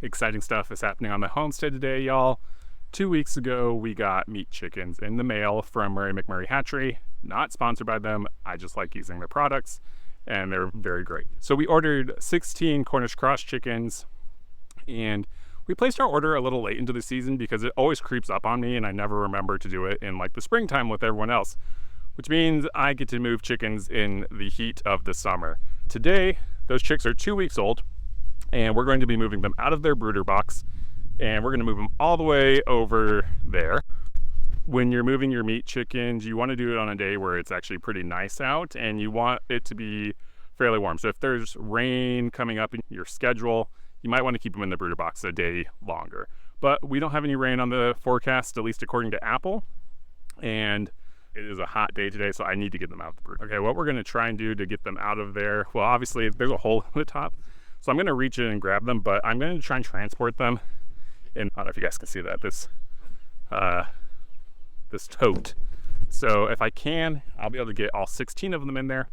Exciting stuff is happening on the homestead today, y'all. 2 weeks ago, we got meat chickens in the mail from Murray McMurray Hatchery. Not sponsored by them, I just like using their products, and they're very great. So we ordered 16 Cornish Cross chickens, and we placed our order a little late into the season because it always creeps up on me, and I never remember to do it in like the springtime with everyone else, which means I get to move chickens in the heat of the summer. Today, those chicks are 2 weeks old, and we're going to be moving them out of their brooder box, and we're going to move them all the way over there. When you're moving your meat chickens, you want to do it on a day where it's actually pretty nice out, and you want it to be fairly warm. So if there's rain coming up in your schedule, you might want to keep them in the brooder box a day longer. But we don't have any rain on the forecast, at least according to Apple, and it is a hot day today, so I need to get them out of the brooder. Okay, what we're going to try and do to get them out of there, well, obviously there's a hole in the top, so I'm going to reach in and grab them, but I'm going to try and transport them in, I don't know if you guys can see that, this tote. So if I can, I'll be able to get all 16 of them in there.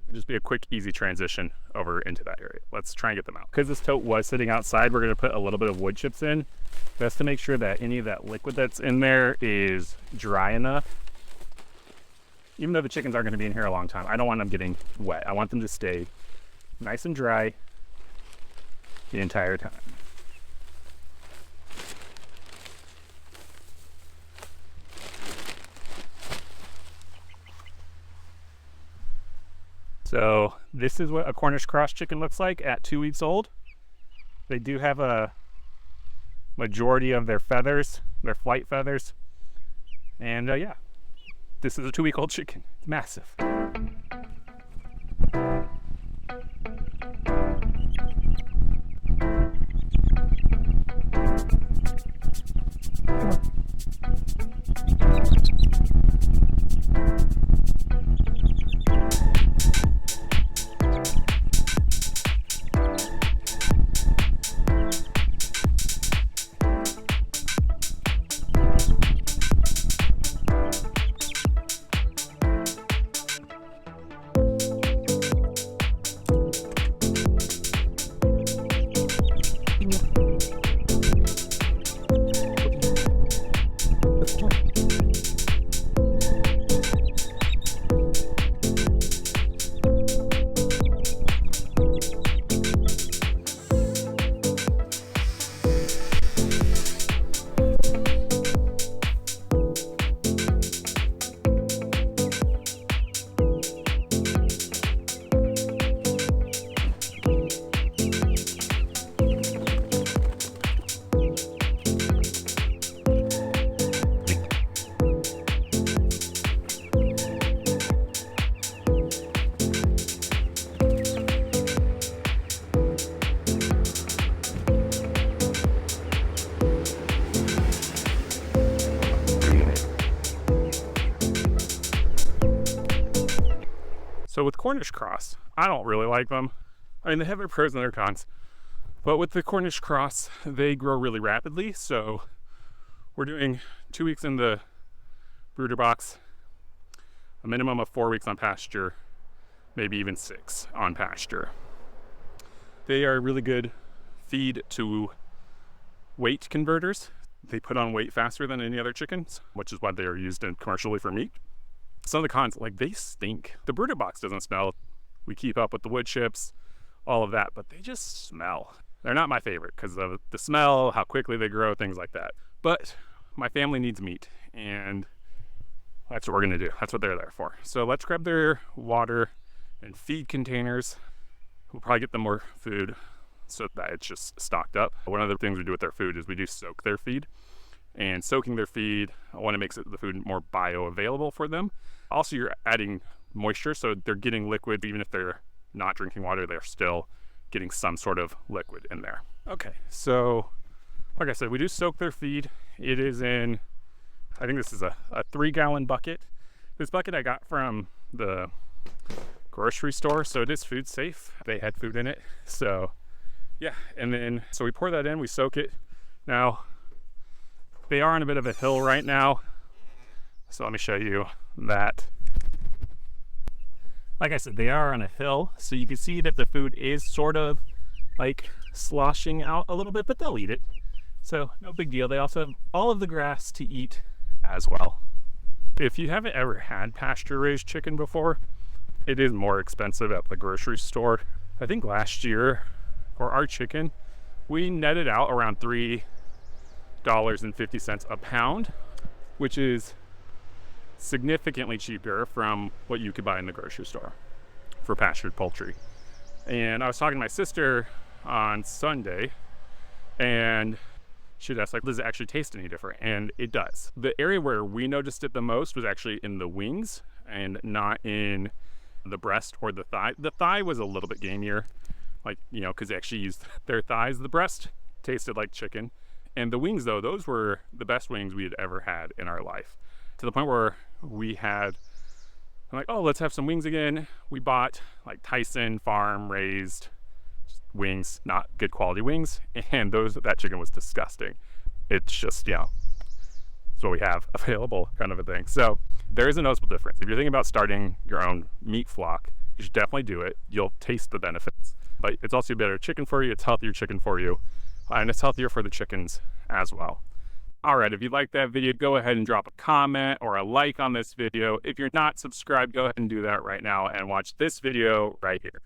It'll just be a quick, easy transition over into that area. Let's try and get them out. Because this tote was sitting outside, we're going to put a little bit of wood chips in. That's to make sure that any of that liquid that's in there is dry enough. Even though the chickens aren't going to be in here a long time, I don't want them getting wet. I want them to stay nice and dry the entire time. So this is what a Cornish Cross chicken looks like at 2 weeks old. They do have a majority of their feathers, their flight feathers. And yeah, this is a 2-week-old chicken. It's massive. So with Cornish Cross, I don't really like them. I mean, they have their pros and their cons. But with the Cornish Cross, they grow really rapidly. So we're doing 2 weeks in the brooder box, a minimum of 4 weeks on pasture, maybe even 6 on pasture. They are really good feed to weight converters. They put on weight faster than any other chickens, which is why they are used commercially for meat. Some of the cons, like they stink. The brooder box doesn't smell. We keep up with the wood chips, all of that, but they just smell. They're not my favorite because of the smell, how quickly they grow, things like that. But my family needs meat, and that's what we're gonna do. That's what they're there for. So let's grab their water and feed containers. We'll probably get them more food so that it's just stocked up. One of the things we do with their food is we do soak their feed. And soaking their feed, one, it makes the food more bioavailable for them. Also, you're adding moisture, so they're getting liquid. Even if they're not drinking water, they're still getting some sort of liquid in there. Okay, so like I said, we do soak their feed. It is in, I think this is a 3-gallon bucket. This bucket I got from the grocery store, so it is food safe. They had food in it, so yeah. And then, so we pour that in, we soak it. Now, they are on a bit of a hill right now, so let me show you that. Like I said, they are on a hill, so you can see that the food is sort of like sloshing out a little bit, but they'll eat it. So no big deal. They also have all of the grass to eat as well. If you haven't ever had pasture-raised chicken before, it is more expensive at the grocery store. I think last year for our chicken, we netted out around $3.50 a pound, which is significantly cheaper from what you could buy in the grocery store for pastured poultry. And I was talking to my sister on Sunday, and she'd asked, like, does it actually taste any different? And it does. The area where we noticed it the most was actually in the wings and not in the breast or the thigh. The thigh was a little bit gamier, like, you know, because they actually used their thighs. The breast tasted like chicken. And the wings, though, those were the best wings we had ever had in our life. To the point where we had, I'm like, oh, let's have some wings again. We bought like Tyson farm raised wings, not good quality wings, and that chicken was disgusting. It's just, you know, it's what we have available, kind of a thing. So there is a noticeable difference. If you're thinking about starting your own meat flock, you should definitely do it. You'll taste the benefits, but it's also better chicken for you. It's healthier chicken for you, and it's healthier for the chickens as well. All right, if you like that video, go ahead and drop a comment or a like on this video. If you're not subscribed, go ahead and do that right now and watch this video right here.